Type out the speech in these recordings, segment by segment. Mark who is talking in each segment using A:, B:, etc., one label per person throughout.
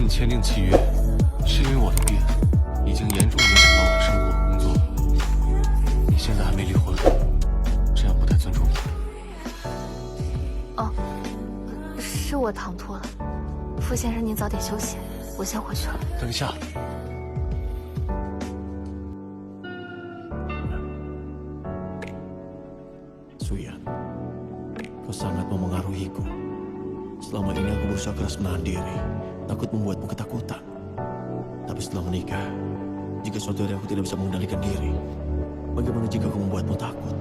A: 你签订契约，是因为我的病已经严重影响到我的生活和工作。你现在还没离婚，这样不太尊重你。
B: 哦，是我唐突了，傅先生您早点休息，我先回去了。
A: 等一下。
C: Suyan, kau sangat memengaruhiku. Selama ini aku berusaha keras menahan diri, takut membuatmu ketakutan. Tapi setelah menikah, jika suatu hari aku tidak bisa mengendalikan diri, bagaimana jika aku membuatmu takut?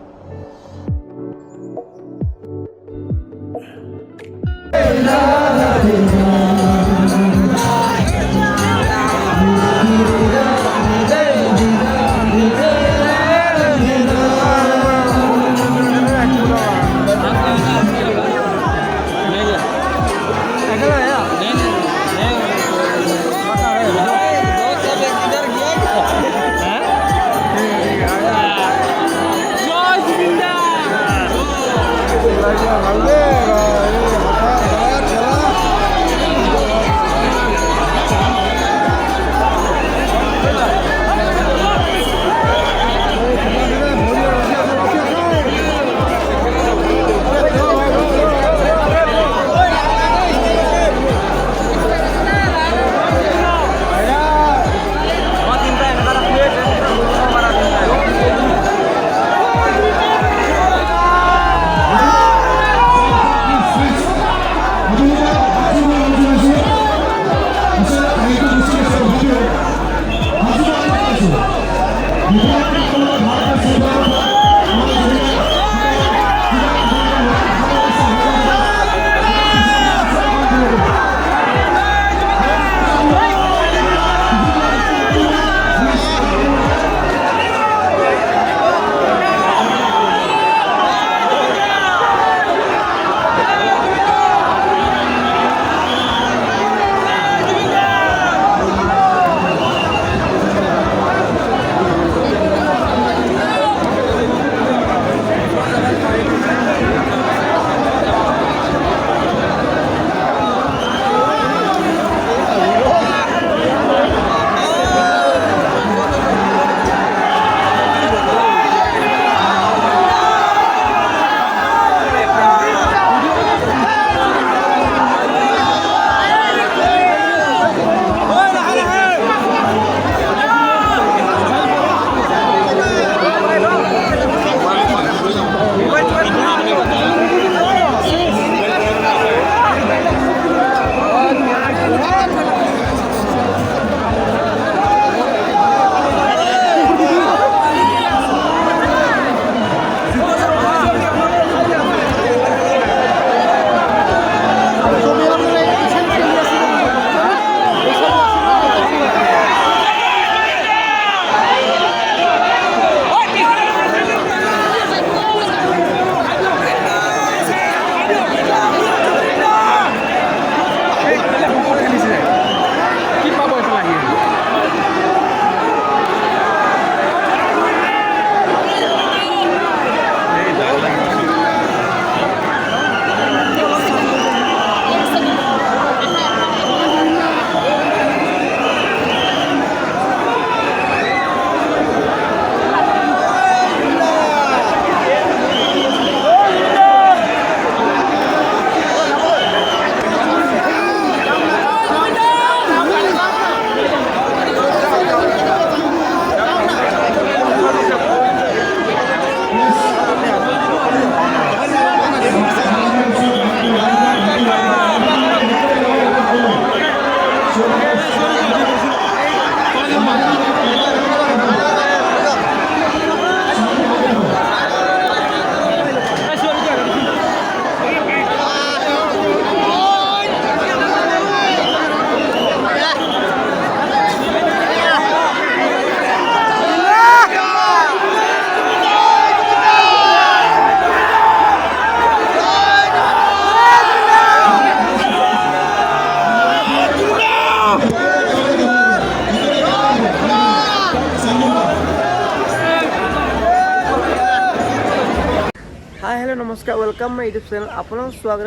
D: Hi hello नमस्कार welcome my YouTube channel आपन स्वागत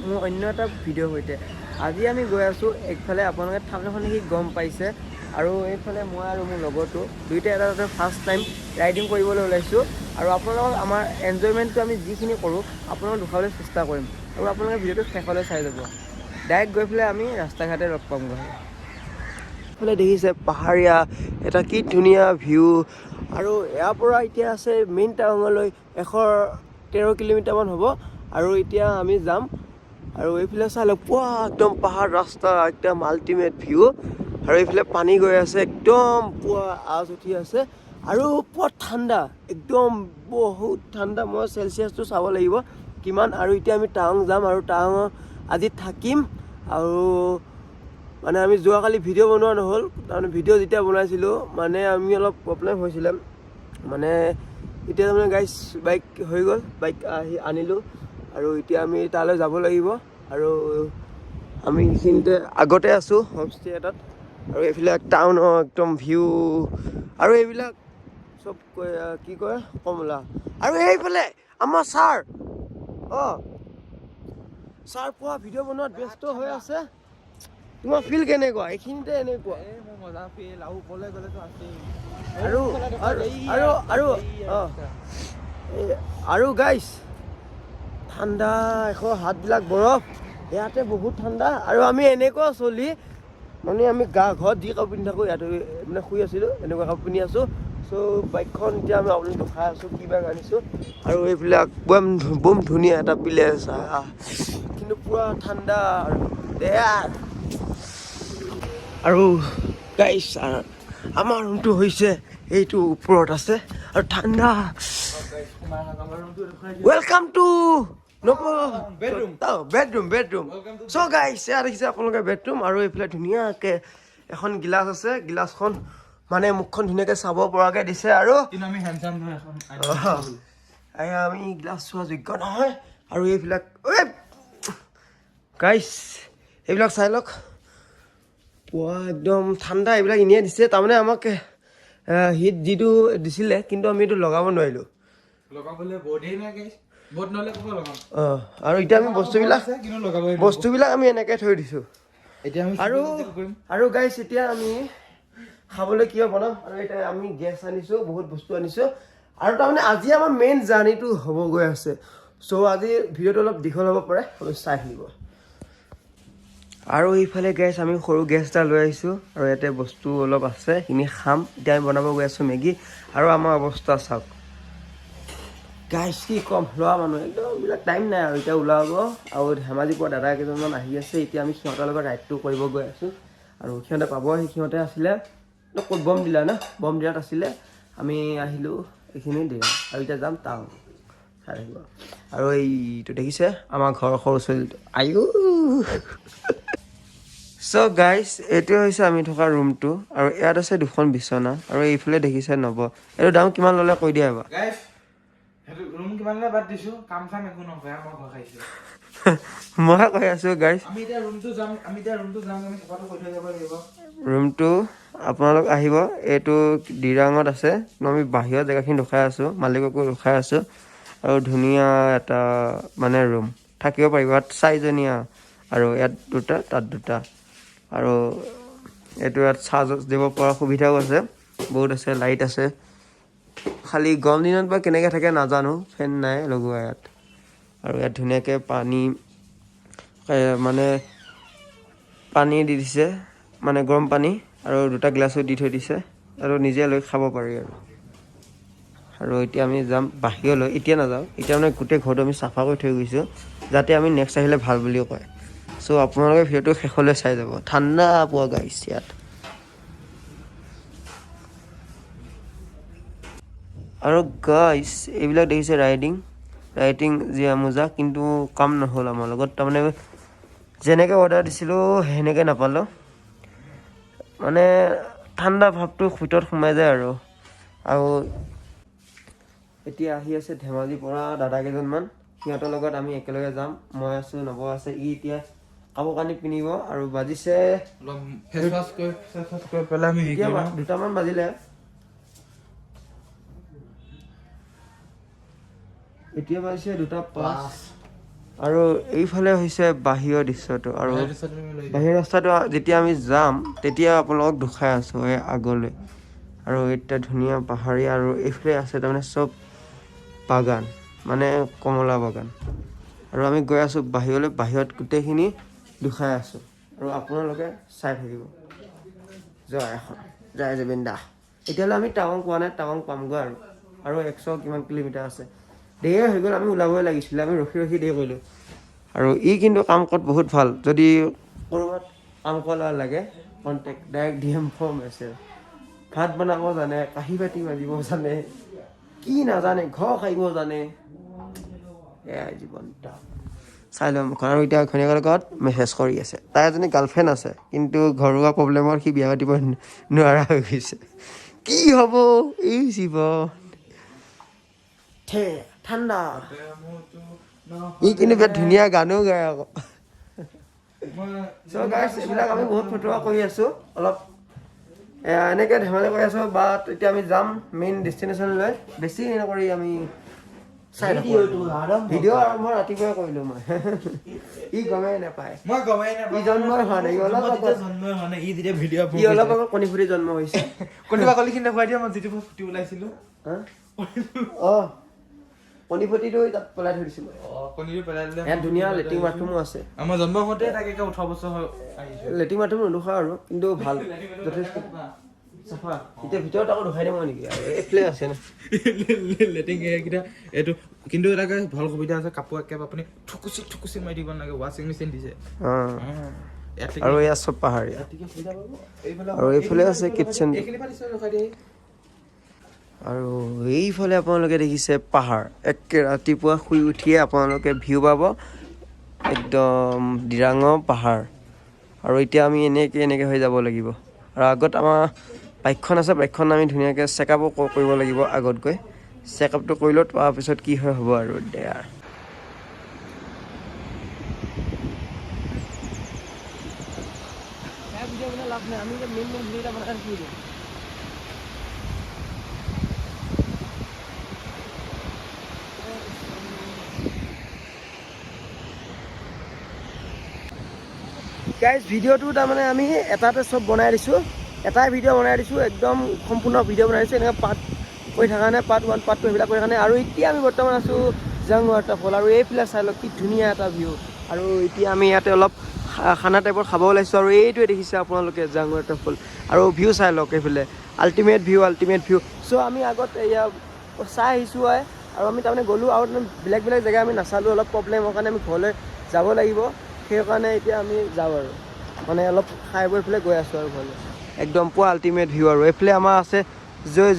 D: मो अन्य एटा video सहित আজি আমি গৈ আছোঁ একফালে আপোনালোকে থামনেলখন দেখি গম পাইছে আৰু এইফালে মই আৰু মোৰ লগৰটো দুয়োটাই এটা ফাৰ্ষ্ট টাইম ৰাইডিং কৰিবলৈ ওলাইছোঁ আৰু আপোনালোকক আমাৰ এনজয়মেণ্টটো আমি যিখিনি কৰোঁ আপোনালোকক দেখুৱাবলৈ চেষ্টা কৰিম আৰু আপোনালোকে ভিডিঅ'টো শেষলৈ চাই যাব ডাইৰেক্ট গৈ পেলাই আমি ৰাস্তা ঘাটে লগ পামগৈ এইফালে দেখিছে পাহাৰীয়া এটা কি ধুনীয়া ভিউ আৰু ইয়াৰ পৰা এতিয়া আছে মেইন টাউনলৈ 113 কিলোমিটাৰমান হ'ব আৰু এতিয়া আমি যাম আৰু এইফালে চাই লওক পুৱা একদম পাহাৰ ৰাস্তা একদম আল্টিমেট ভিউ আৰু এইফালে পানী গৈ আছে একদম পুৱা আজ উঠি আছে আৰু পুৱা ঠাণ্ডা একদম বহুত ঠাণ্ডা মই চেলচিয়াছটো চাব লাগিব কিমান আৰু এতিয়া আমি টাৱাং যাম আৰু টাৱাঙত আজি থাকিম আৰু মানে আমি যোৱাকালি ভিডিঅ' বনোৱা নহ'ল তাৰমানে ভিডিঅ' যেতিয়া বনাইছিলোঁ মানে আমি অলপ প্ৰব্লেম হৈছিলে মানে এতিয়া তাৰমানে গাইজ বাইক হৈ গ'ল বাইক আনিলোঁ আৰু এতিয়া আমি তালৈ যাব লাগিব আৰু আমি এইখিনিতে আগতে আছোঁ হোমষ্টে এটাত আৰু এইবিলাক টাউনৰ একদম ভিউ আৰু এইবিলাক চব কি কয় কমলা আৰু এইফালে আমাৰ ছাৰ ছাৰ পুৱা ভিডিঅ' বনোৱাত ব্যস্ত হৈ আছে তোমাৰ ফিল কেনেকুৱা এইখিনিতে এনেকুৱা মজা ফিল আৰু ওপৰলৈ গ'লেতো আছেই আৰু গাইছ ঠাণ্ডা হাতবিলাক বৰফ ইয়াতে বহুত ঠাণ্ডা আৰু আমি এনেকুৱা চলি মানে আমি ঘৰত যি কাপোৰ পিন্ধি থাকোঁ ইয়াতে মানে শুই আছিলোঁ এনেকুৱা কাপোৰ পিন্ধি আছোঁ চ' বাইকখন এতিয়া আমি আপোনালোক দেখাই আছোঁ কি বাইক আনিছোঁ আৰু এইবিলাক বম ধুনীয়া এটা প্লেচ কিন্তু পুৰা ঠাণ্ডা আৰু গাইছ আমাৰ ৰুমটো হৈছে এইটো ওপৰত আছে আৰু ঠাণ্ডা ৱেলকাম টু বেডৰুম চ' গাইছ এয়া দেখিছে আপোনালোকে বেডৰুম আৰু এইফালে ধুনীয়াকৈ এখন গিলাচ আছে গিলাচখন মানে মুখখন ধুনীয়াকৈ চাব পৰাকৈ দিছে আৰু আমি গিলাচ চোৱা যোগ্য নহয় আৰু এইবিলাক গাইছ এইবিলাক চাই লওক পুৱা একদম ঠাণ্ডা এইবিলাক এনেই দিছে তাৰমানে আমাক হিট যিটো দিছিলে কিন্তু আমি এইটো লগাব নোৱাৰিলোঁ আৰু এতিয়া আমি বস্তুবিলাক আমি এনেকৈ থৈ দিছোঁ আৰু গাইছ এতিয়া আমি খাবলৈ কিয় বনাম আৰু এতিয়া আমি গেছ আনিছোঁ বহুত বস্তু আনিছোঁ আৰু তাৰমানে আজি আমাৰ মেইন জাৰ্ণিটো হ'ব গৈ আছে চ' আজি ভিডিঅ'টো অলপ দীঘল হ'ব পাৰে অলপ চাই থাকিব আৰু এইফালে গেছ আমি সৰু গেছ এটা লৈ আহিছোঁ আৰু ইয়াতে বস্তু অলপ আছে সেইখিনি খাম এতিয়া আমি বনাব গৈ আছোঁ মেগী আৰু আমাৰ অৱস্থা চাওক গাইছ কি ক'ম লোৱা মানুহ একদম এইবিলাক টাইম নাই আৰু এতিয়া ওলাব আৰু ধেমাজিৰ পৰা দাদা কেইজনমান আহি আছে এতিয়া আমি সিহঁতৰ লগত ৰাইডটো কৰিব গৈ আছোঁ আৰু সিহঁতে পাবহি সিহঁতে আছিলে ক'ত বম দিলা ন বম দিলাত আছিলে আমি আহিলোঁ এইখিনি দিম আৰু এতিয়া যাম টাউন চাই থাকিব আৰু এইটো দেখিছে আমাৰ ঘৰৰ সৰু ছোৱালীটো আয়ো চ' গাইছ এইটোৱে হৈছে আমি থকা ৰুমটো আৰু ইয়াত আছে দুখন বিচনা আৰু এইফালে দেখিছে নব এইটো দাম কিমান ল'লে কৈ দিয়া এবাৰ মই কৈ আছোঁ গাইছ ৰুমটো আপোনালোক আহিব এইটো দিৰাঙত আছে আমি বাহিৰৰ জেগাখিনি ৰখাই আছোঁ মালিককো ৰখাই আছোঁ আৰু ধুনীয়া এটা মানে ৰুম থাকিব পাৰিব ইয়াত 4জনীয়া আৰু ইয়াত দুটা তাত দুটা আৰু এইটো ইয়াত চাৰ্জ দিব পৰা সুবিধাও আছে বহুত আছে লাইট আছে খালি গৰম দিনত বা কেনেকৈ থাকে নাজানো ফেন নাই লগোৱা ইয়াত আৰু ইয়াত ধুনীয়াকৈ পানী দি দিছে মানে গৰম পানী আৰু দুটা গ্লাছো দি থৈ দিছে আৰু নিজে লৈ খাব পাৰি আৰু এতিয়া আমি যাম বাহিৰলৈ এতিয়া নাযাওঁ এতিয়া মানে গোটেই ঘৰটো আমি চাফা কৰি থৈ গৈছোঁ যাতে আমি নেক্সট আহিলে ভাল বুলিও কয় চ' আপোনালোকে ভিডিঅ'টো শেষলৈ চাই যাব ঠাণ্ডা পোৱা গাইছ ইয়াত আৰু গাইছ এইবিলাক দেখিছে ৰাইডিং জীয়া মোজা কিন্তু কাম নহ'ল আমাৰ লগত তাৰমানে যেনেকৈ অৰ্ডাৰ দিছিলোঁ সেনেকৈ নাপালোঁ মানে ঠাণ্ডা ভাৱটো ভিতৰত সোমাই যায় আৰু এতিয়া আহি আছে ধেমাজিৰ পৰা দাদা কেইজনমান সিহঁতৰ লগত আমি একেলগে যাম মই আছোঁ নব আছে এতিয়া কাপোৰ কানি পিন্ধিব আৰু বাজিছে দুটামান বাজিলে এতিয়া বাজিছে 2:05 আৰু এইফালে হৈছে বাহিৰৰ দৃশ্যটো আৰু বাহিৰৰ ৰাস্তাটো যেতিয়া আমি যাম তেতিয়া আপোনালোকক দেখাই আছোঁ এই আগলৈ আৰু এতিয়া ধুনীয়া পাহাৰীয়া আৰু এইফালে আছে তাৰমানে চব বাগান মানে কমলা বাগান আৰু আমি গৈ আছোঁ বাহিৰলৈ বাহিৰত গোটেইখিনি দেখাই আছোঁ আৰু আপোনালোকে চাই থাকিব জয় জুবিন দা এতিয়ালৈ আমি টাৱাং পোৱা নাই টাৱাং পামগৈ আৰু 100 কিমান কিলোমিটাৰ আছে দেৰি হৈ গ'ল আমি ওলাবই লাগিছিলে আমি ৰখি দেৰি কৰিলোঁ আৰু ই কিন্তু কাম কৰাত বহুত ভাল যদি ক'ৰবাত কাম কৰা লাগে কণ্টেক্ট ডাইৰেক্ট DM ফৰ্ম আছে ভাত বনাব জানে কাঁহী বাতি মাজিব জানে কি নাজানে ঘৰ সাৰিব জানে এয়াই জীৱন চাই ল'ম আৰু এতিয়া ঘৈণীয়েকৰ লগত মেছেজ কৰি আছে তাই এজনী গাৰ্লফ্ৰেণ্ড আছে কিন্তু ঘৰুৱা প্ৰব্লেমত সি বিয়া পাতিব নোৱাৰা হৈ গৈছে কি হ'ব এই জীৱন ঠাণ্ডা ই কিন্তু বিৰাট ধুনীয়া গানো গায় আকৌ চ' গাইছ এইবিলাক আমি বহুত ফটোৱা কৰি আছোঁ অলপ এনেকৈ ধেমালি কৰি আছোঁ বাট এতিয়া আমি যাম মেইন ডেষ্টিনেশ্যনলৈ বেছি নকৰি আমি চাই ভিডিঅ' আৰম্ভ ৰাতিপুৱাই কৰিলোঁ মই ই গমেই নাপায় ই জন্মই হোৱা নাই ই অলপ আগত কণী ফুটি জন্ম হৈছে
E: কণী বাকলিখিনি দেখুৱাই দিয়া মই যিটো ফুটি ওলাইছিলোঁ
D: অঁ কণী ফুটিটো তাত পেলাই থৈ দিছিলোঁ
E: কণীটো পেলাই দিলে
D: ইয়াত ধুনীয়া লেট্ৰিন বাথৰুমো আছে
E: আমাৰ জন্ম হওঁতে তাকে 18 বছৰ হৈ
D: লেট্ৰিন বাথৰুম নদুখা আৰু কিন্তু ভাল যথেষ্ট চাফা এতিয়া ভিতৰত আকৌ দুখাই দিম নেকি আৰু এইফালে আছে ন
E: লেটিং এয়াৰকেইটা এইটো কিন্তু এটাকে ভাল সুবিধা আছে কাপোৰ একেবাৰে আপুনি ঠুকুচি মাৰি দিব নালাগে ৱাশ্বিং মেচিন দিছে
D: আৰু এয়া চব পাহাৰীয়া আৰু এইফালে আছে কিটচেন আৰু এইফালে আপোনালোকে দেখিছে পাহাৰ একে ৰাতিপুৱা শুই উঠিয়ে আপোনালোকে ভিউ পাব একদম ডিৰাঙৰ পাহাৰ আৰু এতিয়া আমি এনেকৈ হৈ যাব লাগিব আৰু আগত আমাৰ বাইকখন আছে বাইকখন আমি ধুনীয়াকৈ চেকআপো কৰিব লাগিব আগত গৈ চেকআপটো কৰি লওঁ তাৰপিছত কি হয় হ'ব আৰু দেয়াৰ গাইজ ভিডিঅ'টো তাৰমানে আমি এটাতে চব বনাই দিছোঁ এটাই ভিডিঅ' বনাই দিছোঁ একদম সম্পূৰ্ণ ভিডিঅ' বনাই দিছোঁ এনেকৈ পাৰ্ট কৰি থকা নাই পাৰ্ট 1 পাৰ্ট 2 সেইবিলাক কৰি থকা নাই আৰু এতিয়া আমি বৰ্তমান আছোঁ জাং ৱাটাৰফল আৰু এইফালে চাই লওক কি ধুনীয়া এটা ভিউ আৰু এতিয়া আমি ইয়াতে অলপ খানা টাইপৰ খাব ওলাইছোঁ আৰু এইটোৱে দেখিছে আপোনালোকে জাং ৱাটাৰফল আৰু ভিউ চাই লওক এইফালে আল্টিমেট ভিউ চ' আমি আগত এয়া চাই আহিছোঁ আৰু আমি তাৰমানে গ'লোঁ আৰু বেলেগ জেগা আমি নাচালোঁ অলপ প্ৰব্লেমৰ কাৰণে আমি ঘৰলৈ যাব লাগিব সেইকাৰণে এতিয়া আমি যাওঁ আৰু মানে অলপ খাই বৈ পেলাই গৈ আছোঁ আৰু ঘৰলৈ একদম পুৰা আল্টিমেট ভিউ আৰু এইফালে আমাৰ আছে জয়